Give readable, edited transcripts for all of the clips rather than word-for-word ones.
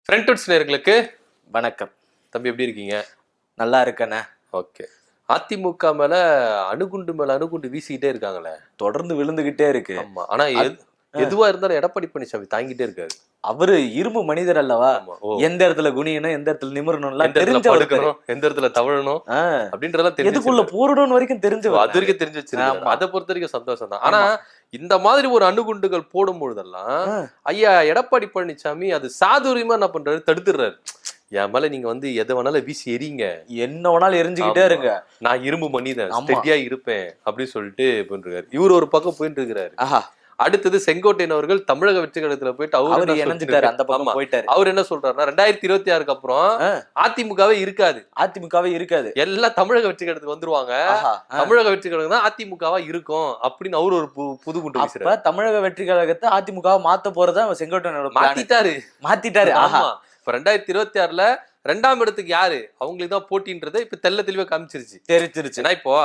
ஃப்ரெண்ட்வுட்ஸ் நேயர்களுக்கு வணக்கம். தம்பி, எப்படி இருக்கீங்க? நல்லா இருக்கண்ணே. ஓகே. அதிமுக மேல அணுகுண்டு வீசிக்கிட்டே இருக்காங்களே, தொடர்ந்து விழுந்துகிட்டே இருக்கு. ஆமா. ஆனா எதுவா இருந்தாலும் எடப்பாடி பழனிசாமி தாங்கிட்டே இருக்காரு. அவரு இரும்பு மனிதர் அல்லவா? ஓ. எந்த இடத்துல குனியணும், எந்த இடத்துல நிமிரணும், எந்த இடத்துல படுக்கணும், எந்த இடத்துல தவழணும் அப்படின்றதெல்லாம் தெரிஞ்சு, எதுக்குள்ள போறணும் வரைக்கும் தெரிஞ்சு, அது வரைக்கும் தெரிஞ்சு வச்சிருக்காங்க. அதை பொறுத்த வரைக்கும் சந்தோஷம் தான். ஆனா இந்த மாதிரி ஒரு அணுகுண்டுகள் போடும் பொழுதெல்லாம் ஐயா எடப்பாடி பழனிசாமி அது சாதுரியமா என்ன பண்றாரு, தடுத்துடுறாரு. என் மேல நீங்க எதை வேணாலும் வீசி எறிங்க, என்ன வேணாலும் எரிஞ்சுக்கிட்டே இருங்க, நான் இரும்பு மனிதன், ஸ்டெடியா இருப்பேன் அப்படின்னு சொல்லிட்டு பண்றாரு. இவரு ஒரு பக்கம் போயிட்டு இருக்கிறாரு. அடுத்தது செங்கோட்டையன் அவர்கள் தமிழக வெற்றி கழகத்துல போயிட்டு அவரு இணைஞ்சிட்டாரு, அந்த பக்கம் போயிட்டாரு. அவர் என்ன சொல்றாருன்னா 2026க்கு அப்புறம் அதிமுகவே இருக்காது, அதிமுகவே இருக்காது, எல்லாம் தமிழக வெற்றி கழகத்துக்கு வந்துருவாங்க, தமிழக வெற்றி கழகம் தான் அதிமுகவா இருக்கும் அப்படின்னு அவரு ஒரு புது குண்டு வீசுறாரு. தமிழக வெற்றி கழகத்தை அதிமுகவை மாத்த போறதா செங்கோட்டையனோட மாத்திட்டாரு. ஆமா, இப்ப 2026ல 2ஆம் இடத்துக்கு யாரு, அவங்களுக்கு தான் போட்டின்றதை இப்ப தெல்ல தெளிவா காமிச்சிருச்சு. இப்போ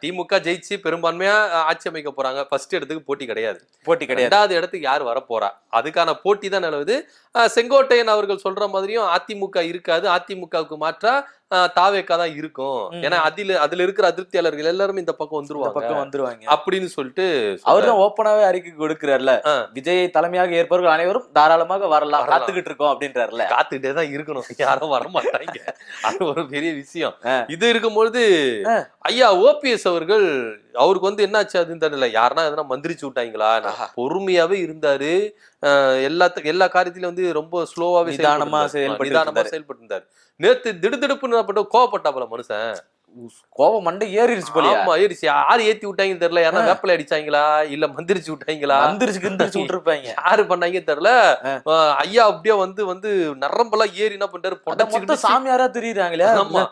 திமுக ஜெயிச்சு பெரும்பான்மையா ஆட்சி அமைக்க போறாங்க. ஃபர்ஸ்ட் இடத்துக்கு போட்டி கிடையாது. 2வது இடத்துக்கு யாரு வர போறா, அதுக்கான போட்டி தான் நிலவுது. செங்கோட்டையன் அவர்கள் சொல்ற மாதிரியும் அதிமுக இருக்காது, அதிமுகவுக்கு மாற்றா தாவேக்கா தான் இருக்கும். ஏன்னா அதுல இருக்கிற அதிருப்தியாளர்கள் எல்லாரும் இந்த பக்கம் வந்துருவாங்க அப்படின்னு சொல்லிட்டு அவர்தான் ஓப்பனாவே அறிக்கை கொடுக்கிறார்ல. விஜயை தலைமையாக ஏற்பவர்கள் அனைவரும் தாராளமாக வரலாம், காத்துக்கிட்டு இருக்கோம் அப்படின்றாருல. காத்துக்கிட்டே தான் இருக்கணும், யாரும் வர மாட்டாங்க. அது ஒரு பெரிய விஷயம். இது இருக்கும்பொழுது ஐயா ஓபிஎஸ் அவர்கள் அவருக்கு என்னாச்சு அதுன்னு தெரியல, யாருன்னா எதனா மந்திரிச்சு விட்டாங்களா, பொறுமையாவே இருந்தாரு. எல்லா காரியத்திலும் ரொம்ப ஸ்லோவாவே நிதானமா செயல்பட்டு இருந்தாரு. நேத்து திடுதிடுப்புன்னு கோவப்பட்டாப்புல மனுஷன், கோவம் மண்டை ஏறிடுச்சு போல. ஆமா, ஏறிச்சு. யாரு ஏத்தி விட்டாங்கன்னு தெரியல, யாரா வேப்பலை அடிச்சாங்களா இல்ல மந்திரிச்சு விட்டாங்களா, மந்திரிச்சு விட்டுருப்பாங்க, யாரு பண்ணாங்க தெரியல. ஐயா அப்படியே நரம்பெல்லாம் ஏறி என்ன பண்றாரு, சாமியாரா தெரியுறாங்களே. ஆமா,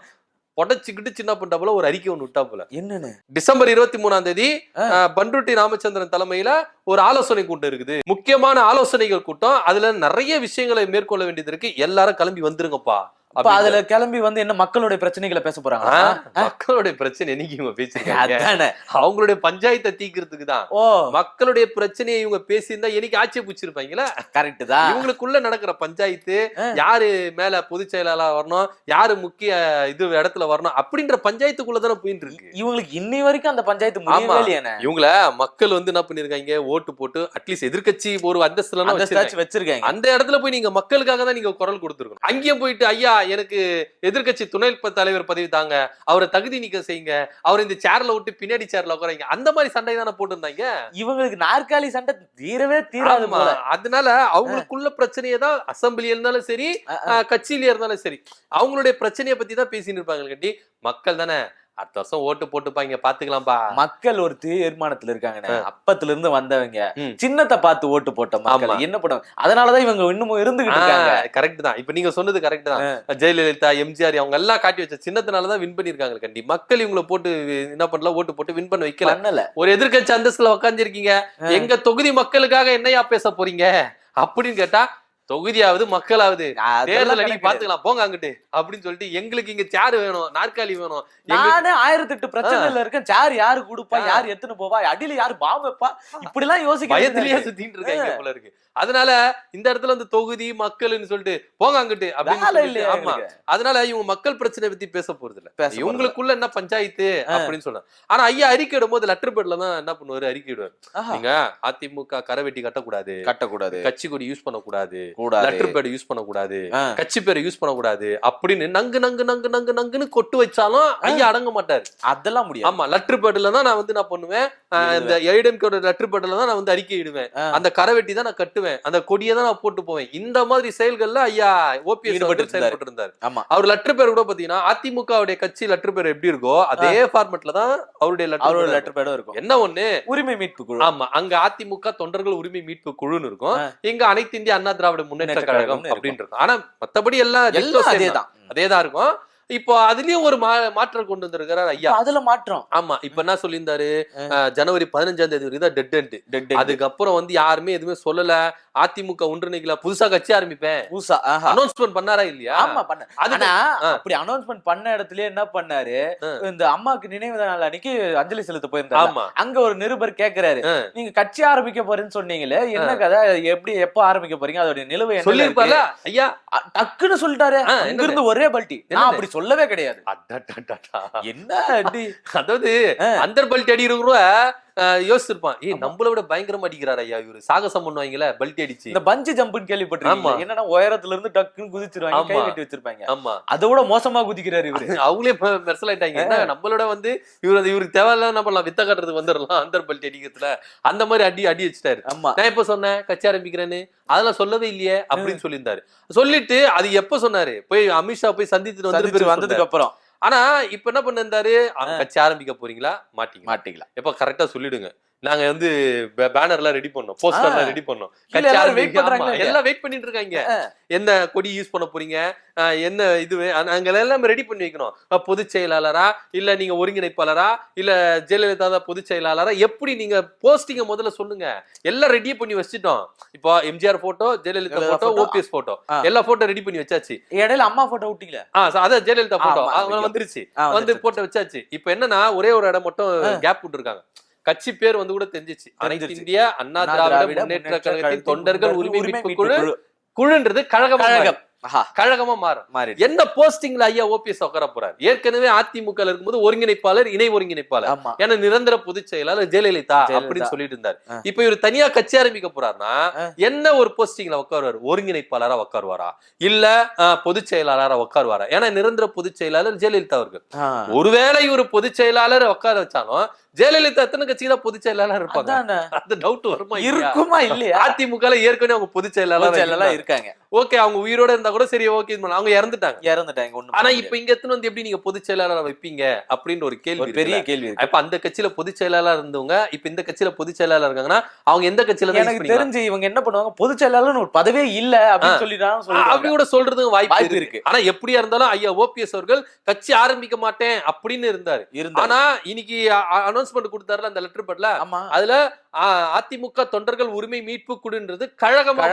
பொடச்சுக்கிட்டு சின்ன பண்றாப்புல ஒரு அறிக்கை ஒண்ணு விட்டாப்புல. என்னன்னு, டிசம்பர் 23ஆம் தேதி பண்ருட்டி ராமச்சந்திரன் தலைமையில ஒரு ஆலோசனை கூட்டம் இருக்குது, முக்கியமான ஆலோசனைகள் கூட்டம். அதுல நிறைய விஷயங்களை மேற்கொள்ள வேண்டியது இருக்கு, எல்லாரும் கிளம்பி வந்துருங்கப்பா. அதுல கிளம்பி என்ன மக்களுடைய பிரச்சனைகளை பேச போறாங்க. மக்களுடைய பிரச்சனை என்னைக்கு இவங்க பேசிருக்காங்க, அவங்களுடைய பஞ்சாயத்தை தீக்கிறதுக்கு தான். மக்களுடைய பிரச்சனையை இவங்க பேசியிருந்தா என்னைக்கு ஆட்சியை பிடிச்சிருப்பாங்களா? கரெக்ட் தான். இவங்களுக்குள்ள நடக்கிற பஞ்சாயத்து, யாரு மேல பொதுச் செயலாளர் வரணும், யாரு முக்கிய இடத்துல வரணும் அப்படின்ற பஞ்சாயத்துக்குள்ளதானே போயிட்டு இருக்கு. இவங்களுக்கு இன்னை வரைக்கும் அந்த பஞ்சாயத்து முடியவே இல்லையே. இவங்கள மக்கள் என்ன பண்ணிருக்காங்க, ஓட்டு போட்டு அட்லீஸ்ட் எதிர்கட்சி ஒரு அந்தஸ்துல வச்சிருக்காங்க. அந்த இடத்துல போய் நீங்க மக்களுக்காக தான் நீங்க குரல் கொடுத்துருக்கணும். அங்கேயும் போயிட்டு ஐயா எனக்கு எதிர்கட்சி துணை தலைவர் பதவி தாங்க, அவரை தகுதி நீக்கம் செய்யுங்க, அவர் இந்த சேர்ல விட்டு பின்னாடி சேர்ல உட்காரங்க, அந்த மாதிரி சண்டை தானே போட்டுருந்தாங்க. இவங்களுக்கு நாற்காலி சண்டை தீரவே தீராது போல. அதனால அவங்களுக்குள்ள பிரச்சனையை தான் அசம்பிளி இருந்தாலும் சரி, கட்சியில இருந்தாலும் சரி, அவங்களுடைய பிரச்சனையை பத்தி தான் பேசின்னு இருப்பாங்க. கட்டி மக்கள் தானே அடுத்த வருஷம் ஓட்டு போட்டுப்பாங்க, பாத்துக்கலாம்பா. மக்கள் ஒரு தீர்மானத்துல இருக்காங்க, அப்பத்துல இருந்து வந்தவங்க சின்னத்தை பார்த்து ஓட்டு போட்ட மக்கள் என்ன பண்ணுவாங்க, அதனாலதான் இவங்க இன்னமும் இருந்துகிட்டு இருக்காங்க. கரெக்ட் தான். இப்ப நீங்க சொன்னது கரெக்ட் தான். ஜெயலலிதா, எம்ஜிஆர் அவங்க எல்லாம் காட்டி வச்ச சின்னத்தினாலதான் வின் பண்ணிருக்காங்க. கண்டி மக்கள் இவங்களை போட்டு என்ன பண்ணல, ஓட்டு போட்டு வின் பண்ண வைக்கல. ஒரு எதிர்கட்சி அந்தஸ்துல உட்காந்துருக்கீங்க, எங்க தொகுதி மக்களுக்காக என்னையா பேச போறீங்க அப்படின்னு கேட்டா, தொகுதியாவது மக்களாவது தேர்தல் அன்னைக்கு பாத்துக்கலாம் போங்க அங்கிட்டு அப்படின்னு சொல்லிட்டு, எங்களுக்கு இங்க சேர் வேணும், நாற்காலி வேணும், நானே 1008 பிரச்சனைல இருக்கேன், சேர் யாரு கொடுப்பா, யாரு எத்தனை போவா, அடியில யாரு பாம்பு வைப்பா, இப்படி எல்லாம் யோசிக்க பயத்திலேயே சுத்திட்டு இருக்காங்க போல இருக்கு. அதனால இந்த இடத்துல தொகுதி மக்கள்னு சொல்லிட்டு போங்க அங்கிட்டு அப்படின்னு. ஆமா, அதனால இவங்க மக்கள் பிரச்சனை பத்தி பேச போறது இல்ல, இவங்களுக்குள்ள என்ன பஞ்சாயத்து அப்படின்னு சொல்றாங்க. ஆனா ஐயா அறிக்கை இடும் போது லெட்டர் பேட்ல தான் என்ன பண்ணுவாரு, அறிக்கை இடுவாரு. நீங்க அதிமுக கரவெட்டி கட்டக்கூடாது, கட்சி கொடி யூஸ் பண்ணக்கூடாது, லெட்டர் பேட் யூஸ் பண்ணக்கூடாது, கட்சி பேரை யூஸ் பண்ணக்கூடாது அப்படின்னு நங்கு நங்கு நங்கு நங்கு நங்குன்னு கொட்டு வச்சாலும் ஐயா அடங்க மாட்டாரு. அதெல்லாம் முடியும். ஆமா, லெட்டர் பேட்ல தான் நான் நான் பண்ணுவேன், இந்த ஏடிஎம்கே லெட்டர் பேட்ல தான் நான் அறிக்கை இடுவேன், அந்த கரவெட்டி தான் நான் கட்டுவேன், அந்த கொடியை தான் நான் போட்டு போவேன். இந்த மாதிரி செயல்கள்ல ஐயா ஓபிஎஸ் செயல்பட்டு இருந்தாரு. அவர் லெட்டர் பேர் கூட பாத்தீங்கன்னா அதிமுக கட்சி லெட்டர் பேர் எப்படி இருக்கோ அதே ஃபார்மட்ல தான் அவருடைய லெட்டர் பேரும் இருக்கும். என்ன ஒண்ணு, உரிமை மீட்பு குழு. ஆமா, அங்க அதிமுக தொண்டர்கள் உரிமை மீட்பு குழுன்னு இருக்கும், இங்க அனைத்து இந்திய அண்ணா திராவிட முன்னேற்ற கழகம் அப்படின்னு இருக்கும். ஆனா மத்தபடி எல்லாம் அதேதான் இருக்கும். இப்போ அதுலயும் ஒரு மாற்றம் கொண்டு வந்திருக்கிறார் ஐயா. அதுல மாற்றம். ஆமா, இப்ப என்ன சொல்லியிருந்தாரு, ஜனவரி 15ஆம் தேதி வரைக்கும் தான் டெட். அதுக்கப்புறம் வந்து யாருமே எதுவுமே சொல்லல, அதிமுக ஒன்றிணைக்கல, புதுசா கட்சி ஆரம்பிப்பேன் புதுசா அனௌன்ஸ்மெண்ட் பண்ணாரா இல்லையா? ஆமா பண்ண. ஆனா அப்படி அனௌன்ஸ்மெண்ட் பண்ண இடத்துல என்ன பண்ணாரு, இந்த அம்மாக்கு நினைவு நாள் அன்னைக்கு அஞ்சலி செலுத்த போயிருந்தாரு. அங்க ஒரு நிருபர் கேக்குறாரு, நீங்க கட்சி ஆரம்பிக்க போறேன்னு சொன்னீங்களே, என்ன கதை, எப்படி எப்ப ஆரம்பிக்க போறீங்க, அதோட நிலுவை என்ன சொல்லிருப்பாரு ஐயா. டக்குன்னு சொல்லிட்டாரு. அங்க இருந்து ஒரே பல்ட்டி. நான் அப்படி சொல்லவே கிடையாது. என்ன அதாவது அந்த பல்ட்டி அடி இருக்கிற யோசிச்சிருப்பான், நம்மள விட பயங்கரமா அடிக்கிறாரு ஐயா இவரு, சாகசம் பண்ணுவாங்கல்ல பல்ட்டி அடிச்சு. இந்த பஞ்சி ஜம்புன்னு கேள்விப்பட்டிருக்கீங்க, என்னன்னா உயரத்துல இருந்து டக்குன்னு குதிச்சிருவாங்க, கை கட்டி வச்சிருப்பாங்க. ஆமா, அதோட மோசமா குதிக்கிறாரு இவரு. அவங்களே மெர்சல் ஆயிட்டாங்க. என்ன நம்மளோட வந்து இவருக்கு தேவையில்ல, என்ன பண்ணலாம், வித்த காட்டுறதுக்கு வந்துடலாம் அந்த பல்ட்டி அடிக்கிறதுல. அந்த மாதிரி அடி வச்சுட்டாரு. நான் எப்ப சொன்னேன் கட்சி ஆரம்பிக்கிறேன்னு, அதெல்லாம் சொல்லவே இல்லையே அப்படின்னு சொல்லியிருந்தாரு. சொல்லிட்டு அது எப்ப சொன்னாரு, போய் அமித்ஷா போய் சந்தித்துட்டு வந்ததுக்கு அப்புறம். ஆனா இப்ப என்ன பண்ணிருந்தாரு, கட்சி ஆரம்பிக்க போறீங்களா மாட்டீங்களா எப்ப கரெக்டா சொல்லிடுங்க, நாங்க வந்து பேனர்லாம் ரெடி பண்ணோம், போஸ்டர்லாம் ரெடி பண்ணோம், எல்லாம் வெயிட் பண்ணிட்டு இருக்காங்க. என்ன கொடி யூஸ் பண்ண போறீங்க, என்ன இதுவே நாங்க எல்லாம் ரெடி பண்ணி வைக்கணும். பொதுச் செயலாளரா இல்ல நீங்க ஒருங்கிணைப்பாளரா இல்ல ஜெயலலிதா தான் பொதுச் செயலாளரா, எப்படி நீங்க போஸ்டிங்க முதல்ல சொல்லுங்க. எல்லாம் ரெடி பண்ணி வச்சுட்டோம். இப்போ MGR photo, Jayalalithaa photo, OPS photo, எல்லா போட்டோ ரெடி பண்ணி வச்சாச்சு. இடையில அம்மா போட்டோ விட்டீங்களா? அதான் ஜெயலலிதா போட்டோ வந்துருச்சு, வந்து போட்டோ வச்சாச்சு. இப்ப என்னன்னா ஒரே ஒரு இடம் மட்டும் கேப் விட்டுருக்காங்க. கட்சி பேர் வந்து கூட தெரிஞ்சிச்சு, அனைத்து இந்திய அண்ணா திராவிட முன்னேற்ற கழகத்தின் தொண்டர்கள் உரிமை மீட்பு குழுன்றது கழகமா மாறும். என்ன போஸ்டிங்ல ஐயா ஓபிஎஸ் உட்கார போறாரு? ஏற்கனவே அதிமுக இருக்கும்போது ஒருங்கிணைப்பாளர், இணை ஒருங்கிணைப்பாளர், ஏன்னா நிரந்தர பொதுச் செயலாளர் ஜெயலலிதா அப்படின்னு சொல்லிட்டு இருந்தாரு. இப்ப இவர் தனியா கட்சி ஆரம்பிக்க போறாருன்னா என்ன ஒரு போஸ்டிங்ல உட்காருவாரு? ஒருங்கிணைப்பாளரா உட்காருவாரா இல்ல பொதுச் செயலாளரா உட்காருவாரா? ஏன்னா நிரந்தர பொதுச் செயலாளர் ஜெயலலிதா அவர்கள். ஒருவேளை இவர் பொதுச் செயலாளர் உட்கார வச்சாலும் ஜெயலலிதா எத்தனை கட்சிக்கு தான் பொதுச் செயலாளர் இருப்பாங்க? அந்த டவுட் இருக்குமா இல்லையா? அதிமுக ஏற்கனவே அவங்க பொதுச் செயலாளர் இருக்காங்க. ஓகே, அவங்க உயிரோட இருந்தா கூட சரி, ஓகே, அவங்க இறந்துட்டாங்க. ஆனா இப்ப இங்க எத்தனை வந்து எப்படி நீங்க பொதுச் செயலாளர் வைப்பீங்க அப்படின்ற ஒரு கேள்வி, பெரிய கேள்வி. இப்ப அந்த கட்சியில பொதுச் செயலாளர் இருந்தவங்க இப்ப இந்த கட்சியில பொதுச் செயலாளர் இருக்காங்கன்னா அவங்க எந்த கட்சியில? எனக்கு தெரிஞ்சு இவங்க என்ன பண்ணுவாங்க, பொதுச் செயலாளர் ஒரு பதவியே இல்ல அப்படின்னு சொல்லிட்டாங்க. அப்படி கூட சொல்றதுக்கு வாய்ப்பு இருக்கு. ஆனா எப்படியா இருந்தாலும் ஐயா ஓபிஎஸ் அவர்கள் கட்சி ஆரம்பிக்க மாட்டேன் அப்படின்னு இருந்தாரு. ஆனா இன்னைக்கு அனௌன்ஸ்மெண்ட் கொடுத்தாருல அந்த லெட்டர் பேட்ல, அதுல அதிமுக தொண்டர்கள் உரிமை மீட்பு குழுன்றது கழகமா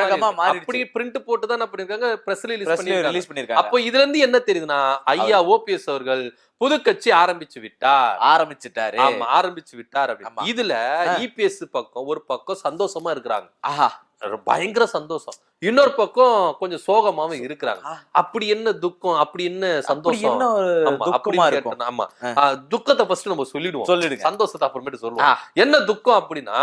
அப்படி பிரிண்ட் போட்டு தான் பண்ணிருக்காங்க, பிரஸ் ரிலீஸ் பண்ணிருக்காங்க. அப்போ இதுல இருந்து என்ன தெரியுதுன்னா ஐயா ஓபிஎஸ் அவர்கள் புது கட்சி ஆரம்பிச்சுட்டாரு. இதுல இபிஎஸ் பக்கம் ஒரு பக்கம் சந்தோஷமா இருக்கிறாங்க, பயங்கர சந்தோஷம். இன்னொரு பக்கம் கொஞ்சம் சோகமாவும் இருக்கிறாங்க. அப்படி என்ன துக்கம், அப்படி என்ன சந்தோஷம்? ஆமா, துக்கத்தை ஃபர்ஸ்ட் நம்ம சொல்லிடுவோம், சந்தோஷத்தை அப்புறமேட்டு சொல்லுவோம். என்ன துக்கம் அப்படின்னா,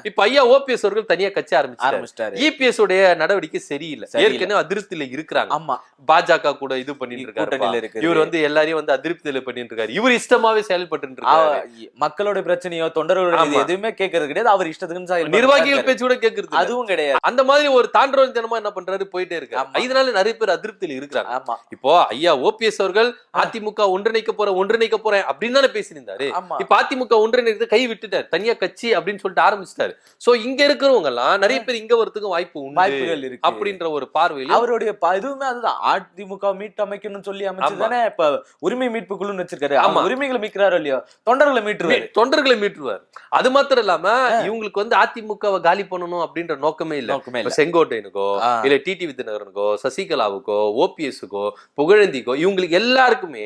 இப்ப ஐயா ஓபிஎஸ் அவர்கள் தனியா கட்சி ஆரம்பிச்சாரு. இபிஎஸ் உடைய நடவடிக்கை சரியில்லை, ஏற்கனவே அதிருப்தியில இருக்கிறாங்க. பாஜக கூட இது பண்ணிட்டு இருக்காரு, இவர் வந்து எல்லாரையும் வந்து அதிருப்தியில பண்ணிட்டு இருக்காரு. இவர் இஷ்டமாவே செயல்பட்டு இருக்காரு. மக்களோட பிரச்சனையோ தொண்டர்களோட எதுவுமே கேட்கறது கிடையாது. அவர் இஷ்டத்துக்கு நிர்வாகிகள் பேச்சு கூட கேட்கறது அதுவும் கிடையாது. அந்த மாதிரி ஒரு தாண்டவன் ஜனமா என்ன பண்றாரு, போயிட்டே இருக்காரு. இதனால நிறைய பேர் அதிருப்தியில இருக்காங்க. இப்போ ஐயா ஓபிஎஸ் அவர்கள் அதிமுக ஒன்றிணைக்க போறேன் அப்படின்னு தானே பேசியிருந்தாரு. இப்ப அதிமுக ஒன்றிணைக்கிறது கை விட்டுட்டாரு, தனியா கட்சி அப்படின்னு சொல்லிட்டு ஆரம்பிச்சிட்டாரு. சோ இங்க இருக்கிறவங்க எல்லாம் நிறைய பேர் இங்க வரதுக்கும் வாய்ப்புகள் இருக்கு அப்படின்ற ஒரு பார்வையில் அவருடைய இதுவுமே அதுதான். அதிமுக மீட்டு அமைக்கணும்னு சொல்லி அமைச்சதானே இப்ப உரிமை மீட்பு குழுன்னு வச்சிருக்காரு. உரிமைகளை மீட்கிறாரோ இல்லையோ, தொண்டர்களை மீட்டுருவார். அது மாத்திரம் இல்லாம இவங்களுக்கு வந்து அதிமுகவை காலி பண்ணணும் அப்படின்ற நோக்கமே இல்ல. செங்கோட்டையனுக்கோ இல்ல டிடிவி தினகரனுக்கோ சசிகலாவுக்கோ ஓபிஎஸ்க்கோ புகழேந்திக்கோ இவங்களுக்கு எல்லாருக்குமே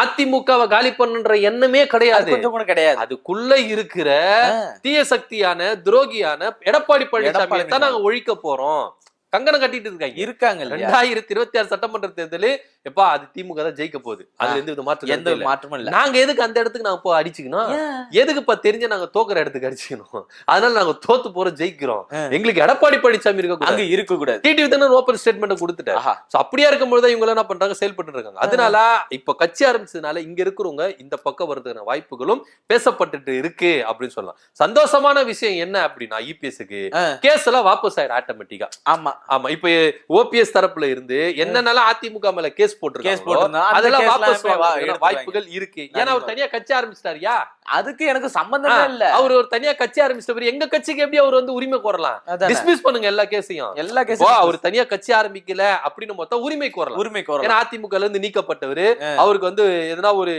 அதிமுகவை காலி பண்ணுன்ற எண்ணமே கிடையாது. அதுக்குள்ள இருக்கிற தீய சக்தியான துரோகியான எடப்பாடி பழனிசாமியை தான் நாங்க ஒழிக்க போறோம் கங்கணம் கட்டிட்டு இருக்காங்க. 2026 சட்டமன்ற தேர்தலில் எப்பா அது திமுக தான் ஜெயிக்க போகுது, அதுல எந்த மாற்றமும் இல்ல. நாங்க எதுக்கு அந்த இடத்துக்கு நாங்க போய் அடிச்சுக்கணும்? எதுக்குப்பா தெரிஞ்ச நாங்க தோக்குற இடத்துக்கு அடிச்சுக்கணும்? அதனால நாங்க தோத்து போற ஜெயிக்கிறோம். எங்களுக்கு எடப்பாடி பழனிசாமி இருக்க கூடாது. டிடிவி தினகரன் ஓபன் ஸ்டேட்மெண்ட் கொடுத்துட்டாரு. அப்படியா இருக்கும்போது இவங்க என்ன பண்றாங்க, செயல்பட்டு இருக்காங்க. அதனால இப்ப கட்சி ஆரம்பிச்சதுனால இங்க இருக்கிறவங்க இந்த பக்கம் வருதுக்கான வாய்ப்புகளும் பேசப்பட்டு இருக்கு அப்படின்னு சொல்லலாம். சந்தோஷமான விஷயம் என்ன அப்படின்னா, இபிஎஸ்க்கு கேஸ் எல்லாம் வாபஸ் ஆயிடும் ஆட்டோமேட்டிக்கா. ஆமா, ஆமா இப்ப ஓபிஎஸ் தரப்புல இருந்து என்னென்னலாம் அதிமுக மேல கேஸ் போட்டிருக்காங்க அதெல்லாம் வாபஸ் வாய்ப்புகள் இருக்கு. ஏன்னா அவர் தனியா கட்சி ஆரம்பிச்சிட்டாரியா, அதுக்கு எனக்கு சம்பந்தமே இல்ல. அவர் ஒரு தனியா கட்சி ஆரம்பிச்சிட்ட எங்க கட்சிக்கு எப்படி அவர் வந்து உரிமை கோரலாம்? டிஸ்மிஸ் பண்ணுங்க எல்லா கேஸையும். அவர் தனியா கட்சி ஆரம்பிக்கல அப்படின்னு மொத்தம் உரிமை கோரலாம். ஏன்னா அதிமுக இருந்து நீக்கப்பட்டவர், அவருக்கு வந்து எதனா ஒரு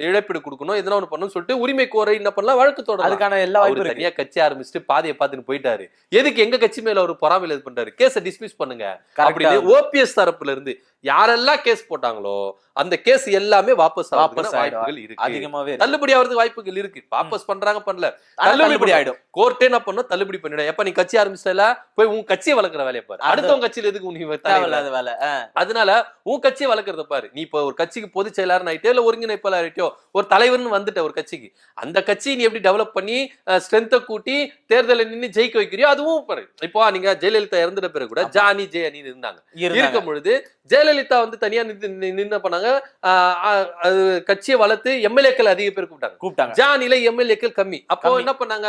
இழப்பீடு கொடுக்கணும், எதனா ஒண்ணு பண்ணணும் சொல்லிட்டு உரிமை கோர என்ன பண்ணலாம், வழக்கு தொடரலாம். அதுக்கான எல்லா வாய்ப்பும் தனியா கட்சி ஆரம்பிச்சுட்டு பாதையை பார்த்துட்டு போயிட்டாரு. எதுக்கு எங்க கட்சி மேல ஒரு பொறாமையில இது பண்றாரு? கேஸை டிஸ்மிஸ் பண்ணுங்க அப்படின்னு ஓபிஎஸ் தரப்புல இருந்து யாரெல்லாம் கேஸ் போட்டாங்களோ அந்த கேஸ் எல்லாமே வாபஸ் வாய்ப்புகள் இருக்கு. அதிகமாவே தள்ளுபடி ஆகிறதுக்கு வாய்ப்புகள் இருக்கு. வாபஸ் பண்றாங்க பண்ணல தள்ளுபடி ஆயிடும். கோர்ட்டே என்ன பண்ணும், தள்ளுபடி பண்ணிடும். எப்ப நீ கட்சி ஆரம்பிச்சல போய் உன் கட்சியை வளர்க்குற வேலையை பாரு. அடுத்தவங்க கட்சியில எதுக்கு நீ வேலை? அதனால உன் கட்சியை வளர்க்கறத பாரு. நீ இப்ப ஒரு கட்சிக்கு பொதுச் செயலாளர் ஆயிட்டோ இல்ல ஒருங்கிணைப்பாளர் ஆயிட்டோ ஒரு தலைவர்னு வந்துட்ட ஒரு கட்சிக்கு, அந்த கட்சியை நீ எப்படி டெவலப் பண்ணி ஸ்ட்ரென்த்தை கூட்டி தேர்தலை நின்று ஜெயிக்க வைக்கிறியோ அதுவும் பாரு. இப்போ நீங்க ஜெயலலிதா இறந்துட்ட பிறகு கூட ஜானி ஜெய அணி இருந்தாங்க. இருக்கும் பொழுது ஜெயலலிதா வந்து தனியா நின்று பண்ணாங்க, கட்சியை வளர்த்து எம்எல்ஏக்கள் அதிக பேர் கூப்பிட்டாங்க. ஜானில எம்எல்ஏக்கள் கம்மி. அப்போ என்ன பண்ணாங்க,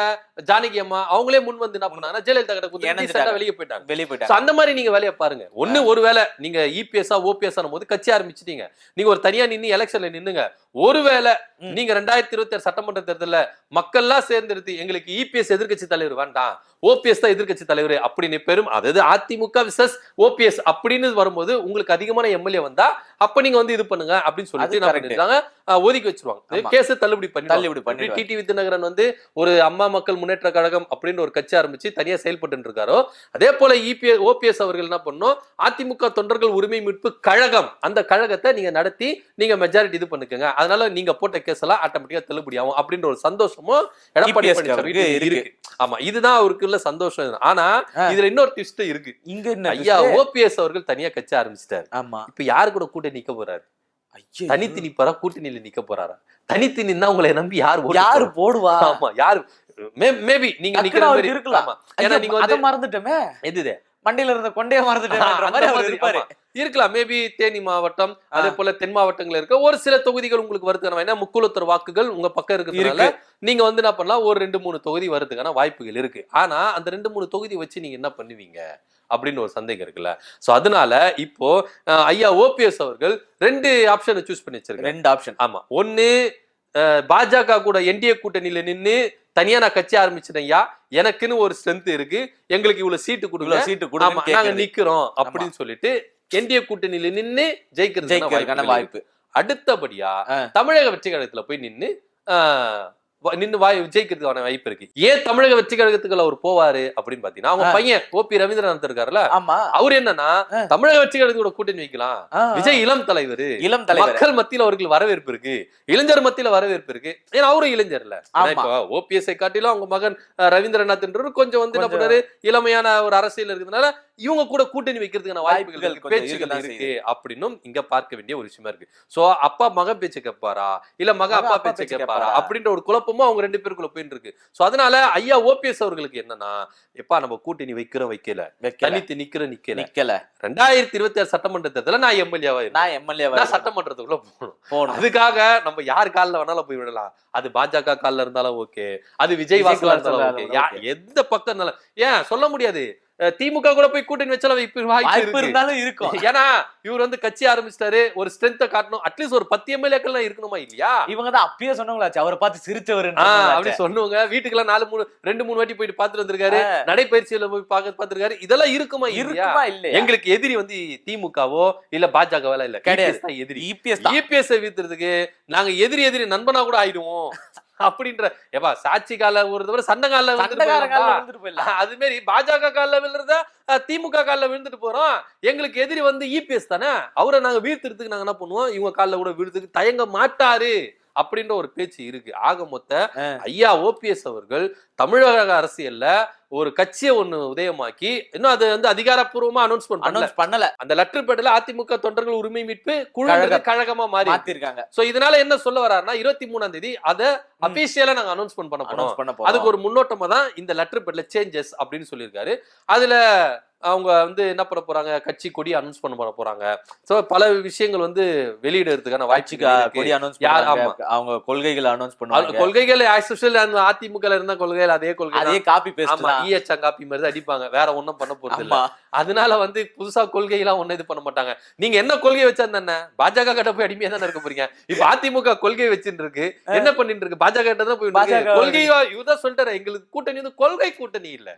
ஜானகி அம்மா அவங்களே முன் வந்து என்ன பண்ணாங்க, ஜெயலலிதா கிட்ட வெளியே போயிட்டாங்க. அந்த மாதிரி நீங்க வேலையை பாருங்க. ஒருவேளை நீங்க இபிஎஸ் ஓபிஎஸ் போது கட்சி ஆரம்பிச்சிட்டீங்க, நீங்க ஒரு தனியா நின்று எலெக்ஷன்ல நின்னுங்க. ஒருவேளை நீங்க 2026 சட்டமன்ற தேர்தல்ல மக்கள்லாம் சேர்ந்தெடுத்து எங்களுக்கு இபிஎஸ் எதிர்கட்சி தலைவர் வேண்டாம், ஓபிஎஸ் தான் எதிர்கட்சி தலைவர் அப்படின்னு பெரும், அதாவது அதிமுக விசஸ் ஓபிஎஸ் அப்படின்னு வரும்போது உங்களுக்கு அதிகமான எம்எல்ஏ வந்தா அப்ப நீங்க வந்து இது பண்ணுங்க அப்படின்னு சொல்லிட்டு ஒதுக்கி வச்சிருவாங்க. கேஸ் தள்ளுபடி பண்ணி டிடிவி தினகரன் வந்து ஒரு அம்மா மக்கள் முன்னேற்ற கழகம் அப்படின்னு ஒரு கட்சி ஆரம்பிச்சு தனியா செயல்பட்டு இருக்காரோ, அதே போல ஓபிஎஸ் அவர்கள் என்ன பண்ணணும், அதிமுக தொண்டர்கள் உரிமை மீட்பு கழகம், அந்த கழகத்தை நீங்க நடத்தி நீங்க மெஜாரிட்டி இது பண்ணுங்க, அதனால நீங்க போட்ட கேஸ் எல்லாம் ஆட்டோமேட்டிக்கா தள்ளுபடி ஆகும் அப்படின்ற ஒரு சந்தோஷமும் எடப்பாடி பழனிசாமி இருக்கு. ஆமா இதுதான் அவருக்கு உள்ள சந்தோஷம். ஆனா இதுல இன்னொரு ட்விஸ்ட் இருக்கு. இங்க ஐயா ஓபிஎஸ் அவர்கள் தனியா கட்சி ஆரம்பிச்சிட்டாரு. இப்ப யாரு கூட கூட்டணி நிக்க போறாரு? தனித்து நிப்பாரா, கூட்டணியில நிக்க போறாரா? தனித்து நின்னா உங்களை நம்பி யாரு போடுவா? ஆமா யாரு மேபி நீங்க நிக்கிற மாதிரி இருக்கலாம். ஏன்னா நீங்க வந்து மறந்துட்டோமே, எதுதே மண்டியில இருந்த கொண்டையை மறந்துட்டேன் இருக்கலாம். மேபி தேனி மாவட்டம் அதே போல தென் மாவட்டங்கள் இருக்க ஒரு சில தொகுதிகள் உங்களுக்கு வருதுக்கான முக்குளத்தர் வாக்குகள் உங்க பக்கம் இருக்கிறதுனால நீங்க வந்து என்ன பண்ணலாம், ஒரு 2-3 தொகுதி வருதுக்கான வாய்ப்புகள் இருக்கு. ஆனா அந்த 2-3 தொகுதி வச்சு நீங்க என்ன பண்ணுவீங்க அப்படின்னு ஒரு சந்தேகம் இருக்குல்ல. சோ அதனால இப்போ ஐயா ஓபிஎஸ் அவர்கள் 2 ஆப்ஷனை சூஸ் பண்ணி வச்சிருக்காங்க. 2 ஆப்ஷன். ஆமா, ஒன்னு பாஜக கூட என்டிஏ கூட்டணியில நின்னு தனியா நான் கட்சி ஆரம்பிச்சிட்டேன் ஐயா, எனக்குன்னு ஒரு ஸ்ட்ரென்த் இருக்கு, எங்களுக்கு இவ்வளவு சீட்டு கொடுங்க, நாங்க நிக்கிறோம் அப்படின்னு சொல்லிட்டு என்டிஏ கூட்டணியில நின்னு ஜெயிக்கிறதுக்கான வாய்ப்பு. அடுத்தபடியா தமிழக வெற்றி கழகத்துல போய் நின்னு ஜெயிக்கிறதுக்கான வாய்ப்பு இருக்கு. ஏன் தமிழக வெற்றி கழகத்துக்குள்ள அவர் போவாரு அப்படின்னு பாத்தீங்கன்னா, அவங்க பையன் ஓபி ரவீந்திரநாத் இருக்காருல்ல, அவரு என்னன்னா தமிழக வெற்றி கழகத்தோட கூட்டணி வைக்கலாம், விஜய் இளம் தலைவர், மக்கள் மத்தியில அவருக்கு வரவேற்பு இருக்கு, இளைஞர் மத்தியில வரவேற்பு இருக்கு. ஏன்னா அவரும் இளைஞர்ல, ஓபிஎஸ்ஐ காட்டிலும் அவங்க மகன் ரவீந்திரநாத் கொஞ்சம் வந்து என்ன பண்ணாரு, இளமையான ஒரு அரசியல் இருக்கிறதுனால இவங்க கூட கூட்டணி வைக்கிறதுக்கான வாய்ப்புகள் பேச்சுகள் இருக்கு அப்படின்னும் இங்க பார்க்க வேண்டிய ஒரு விஷயமா இருக்கு. சோ அப்பா மகன் பேச்சு கேட்பாரா இல்ல மகன் அப்பா பேச்சு கேட்பாரா அப்படின்ற ஒரு குழப்பமும் அவங்க 2 பேருக்குள்ள போயிட்டு இருக்கு. சோ அதனால ஐயா ஓபிஎஸ் அவர்களுக்கு என்னன்னா, எப்பா நம்ம கூட்டணி வைக்கிறோம் வைக்கல, தனித்து நிக்கிற நிக்கல 2026 சட்டமன்ற தேர்தல நான் எம்எல்ஏவா சட்டமன்றத்துக்குள்ள போகணும். அதுக்காக நம்ம யார் காலில் வேணாலும் போய் விடலாம். அது பாஜக காலில் இருந்தாலும் ஓகே, அது விஜய் வாசலா இருந்தாலும் ஓகே, எந்த பக்கம் இருந்தாலும். ஏன் சொல்ல முடியாது, திமுக கூட போய் கூட்டணி வச்சாலும் வாய்ப்பு இருந்தாலும் இருக்கும். ஏன்னா இவர் வந்து கட்சி ஆரம்பிச்சிட்டாரு, ஒரு ஸ்ட்ரென்த்தை காட்டணும், அட்லீஸ்ட் ஒரு 10 எம்எல்ஏக்கள் இருக்கணுமா இல்லையா? இவங்க தான் அப்பயே சொன்னவங்களாச்சு, அவரை பார்த்து சிரிச்சவர் அப்படி சொன்னவங்க. வீட்டுக்கெல்லாம் 2-3 வாட்டி போயிட்டு பாத்துட்டு வந்திருக்காரு, நடைபயிற்சியில போய் பாத்துருக்காரு. இதெல்லாம் இருக்குமா இல்லையா? எங்களுக்கு எதிரி வந்து திமுகவோ இல்ல பாஜகவோ இல்ல, கிடையாது. எதிரி இபிஎஸ் வீத்துறதுக்கு நாங்க எதிரி நண்பனா கூட ஆயிடுவோம் அப்படின்ற சாட்சி கால ஒரு சண்டை கால அது மாதிரி பாஜக கால விழுறத திமுக கால விழுந்துட்டு போறோம். எங்களுக்கு எதிரி வந்து இபிஎஸ் தானே, அவரை நாங்க வீழ்த்துறதுக்கு நாங்க என்ன பண்ணுவோம், இவங்க காலில் கூட வீழ்த்துக்கு தயங்க மாட்டாரு அப்படின்ற ஒரு பேச்சு இருக்கு. ஆக மொத்த ஐயா ஓபிஎஸ் அவர்கள் தமிழக அரசியல்ல ஒரு கட்சியை ஒண்ணு உதயமாக்கி இன்னும் அது வந்து அதிகாரப்பூர்வமா அனௌன்ஸ் பண்ணல. அந்த லெட்டர் பேட்ல அதிமுக தொண்டர்கள் உரிமை மீட்பு குழு கழகமா மாத்திருக்காங்க. சோ இதனால என்ன சொல்ல வர்றாருன்னா, 23ஆம் தேதி அத அபிஷியலா நாங்க அனௌன்ஸ்மெண்ட் பண்ண போறோம். அதுக்கு ஒரு முன்னோட்டமா தான் இந்த லெட்டர் பேட்ல சேஞ்சஸ் அப்படின்னு சொல்லியிருக்காரு. அதுல அவங்க வந்து என்ன பண்ண போறாங்க, கட்சி கொடி அனௌன்ஸ் பண்ண போறாங்க. சோ பல விஷயங்கள் வந்து வெளியிடறதுக்கான கொடி அனௌன்ஸ் அவங்க கொள்கைகளை அனௌன்ஸ் பண்ணுவாங்க. கொள்கைகள் ஆஸ் யூசுவல் அந்த அதிமுக இருந்த கொள்கைகள் அதே கொள்கை, அதே காப்பி பேஸ்ட் தான். ஈஎச்ஆ காப்பி மாதிரி தான் அடிப்பாங்க, வேற ஒண்ணும் பண்ண போறது இல்ல. அதனால வந்து புதுசா கொள்கையெல்லாம் ஒண்ணு இது பண்ண மாட்டாங்க. நீங்க என்ன கொள்கை வச்சா தானே பாஜக கிட்ட போய் அடிமையா தானே இருக்க போறீங்க. இப்ப அதிமுக கொள்கை வச்சுட்டு இருக்கு, என்ன பண்ணிட்டு இருக்கு, பாஜக கிட்ட தான் போய் கொள்கையோ இவதான் சொல்லிட்டாரு, எங்களுக்கு கூட்டணி வந்து கொள்கை கூட்டணி இல்ல,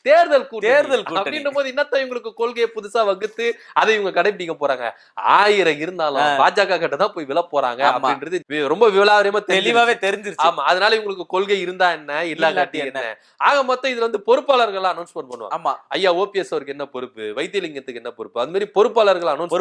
தேர்தல் கூட்டணி அப்படின்னும் போது இன்னத்த இவங்களுக்கு கொள்கையை புதுசா வகுத்து அதை இவங்க கடைபிடிக்க போறாங்க. 1000 இருந்தாலும் பாஜக கிட்ட தான் போய் விழ போறாங்க அப்படின்றது ரொம்ப விவலாவரியமா தெளிவாவே தெரிஞ்சிருச்சு. ஆமா, அதனால இவங்களுக்கு கொள்கை இருந்தா என்ன இல்லாட்டி என்ன. ஆக மொத்தம் இதுல வந்து பொறுப்பாளர்கள் அனௌன்ஸ்மெண்ட் பண்ணுவாங்க. ஆமா, ஐயா ஓபிஎஸ் அவருக்கு என்ன பொறுப்பு, வைத்தியலிங்கத்துக்கு என்ன பொறுப்பு, அது மாதிரி பொறுப்பாளர்கள் அனௌன்ஸ்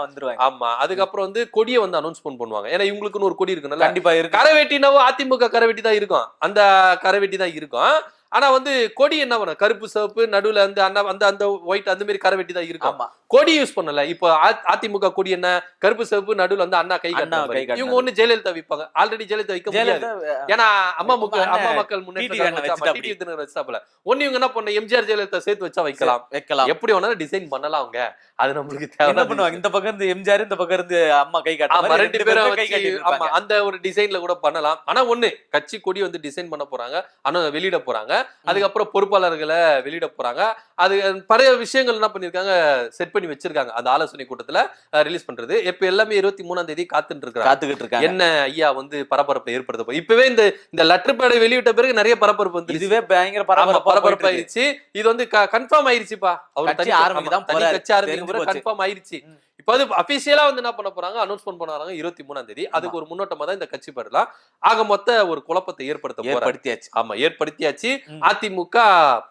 வந்துருவாங்க. ஆமா, அதுக்கப்புறம் வந்து கொடியை வந்து அனௌன்ஸ்மெண்ட் பண்ணுவாங்க. ஏன்னா இவங்களுக்குன்னு ஒரு கொடி இருக்கு, கண்டிப்பா இருக்கு. கரவேட்டினாவோ அதிமுக கரவேட்டி தான் இருக்கும், அந்த கரவேட்டி தான் இருக்கும். ஆனா வந்து கொடி என்ன பண்ணும், கருப்பு சிவப்பு நடுவுல வந்து அந்த ஒயிட் அந்த மாதிரி கரவெட்டி தான் இருக்கும். கொடி யூஸ் பண்ணல. இப்போ அதிமுக கொடி என்ன, கருப்பு சிவப்பு நடுவுல வந்து அண்ணா கை காட்டுறாங்க. இவங்க ஒண்ணு ஜெயலலிதா வைப்பாங்க, ஆல்ரெடி ஜெயலலிதா வைக்க முடியாது, ஏன்னா அம்மா மக்கள் முன்னேற்ற வச்சாப்ல. ஒண்ணு இவங்க என்ன பண்ண, எம்ஜிஆர் ஜெயலலிதா சேர்த்து வச்சா வைக்கலாம், எப்படி வேணாலும் டிசைன் பண்ணலாம். அவங்க அது நம்மளுக்கு தேவை பண்ணுவாங்க. இந்த பக்கம் இருந்து எம்ஜிஆர், இந்த பக்கம் இருந்து அம்மா கை காட்டுறாங்க, ரெண்டு பேரும் அந்த ஒரு டிசைன்ல கூட பண்ணலாம். ஆனா ஒண்ணு, கட்சி கொடி வந்து டிசைன் பண்ண போறாங்க, ஆனா வெளியிட போறாங்க. அதுக்கப்புறம் பொறுப்பாளர்களை வெளியிட போறாங்க. அது பழைய விஷயங்கள் என்ன பண்ணிருக்காங்க, செட் பண்ணி வச்சிருக்காங்க. அந்த ஆலோசனை கூட்டத்துல ரிலீஸ் பண்றது. இப்ப எல்லாமே 23ஆம் தேதி காத்துட்டு இருக்காங்க. என்ன ஐயா வந்து பரபரப்பை ஏற்படுத்த போய் இப்பவே இந்த லெட்டர் பேடை வெளியிட்ட பிறகு நிறைய பரபரப்பு வந்து இதுவே பயங்கர பரபரப்பு ஆயிடுச்சு. இது வந்து கன்ஃபார்ம் ஆயிடுச்சுப்பா, அவர் கட்சி ஆரம்பிக்க கன்ஃபார்ம் ஆயிடுச்சு. இப்ப அது அபிஷியலா வந்து என்ன பண்ண போறாங்க, அனௌன்ஸ்மெண்ட் பண்ணாங்க 23ஆம் தேதி. அதுக்கு ஒரு முன்னோட்டமா தான் இந்த கட்சி பெறலாம். ஆக மொத்த ஒரு குழப்பத்தை ஏற்படுத்தியாச்சு. ஆமா, ஏற்படுத்தியாச்சு. அதிமுக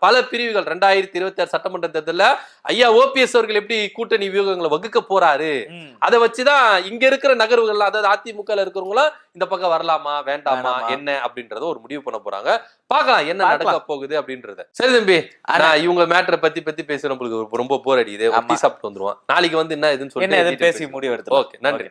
பல பிரிவுகள் 2026 சட்டமன்ற தேர்தலில் ஐயா ஓபிஎஸ் அவர்கள் எப்படி கூட்டணி வியூகங்களை வகுக்க போறாரு, அதை வச்சுதான் இங்க இருக்கிற நகர்வுகள், அதாவது அதிமுக இருக்கிறவங்களும் இந்த பக்கம் வரலாமா வேண்டாமா என்ன அப்படின்றத ஒரு முடிவு பண்ண போறாங்க. பாக்கலாம் என்ன நடக்க போகுது அப்படின்றத. சரி தம்பி, நான் இவங்க மேட்டரை பத்தி பேசி நம்மளுக்கு ரொம்ப போர் அடிக்குது. டீ சாப்பிட்டு வந்துருவோம். நாளைக்கு வந்து என்ன இதுன்னு சொல்லி பேசி முடிவு எடுத்து. ஓகே, நன்றி.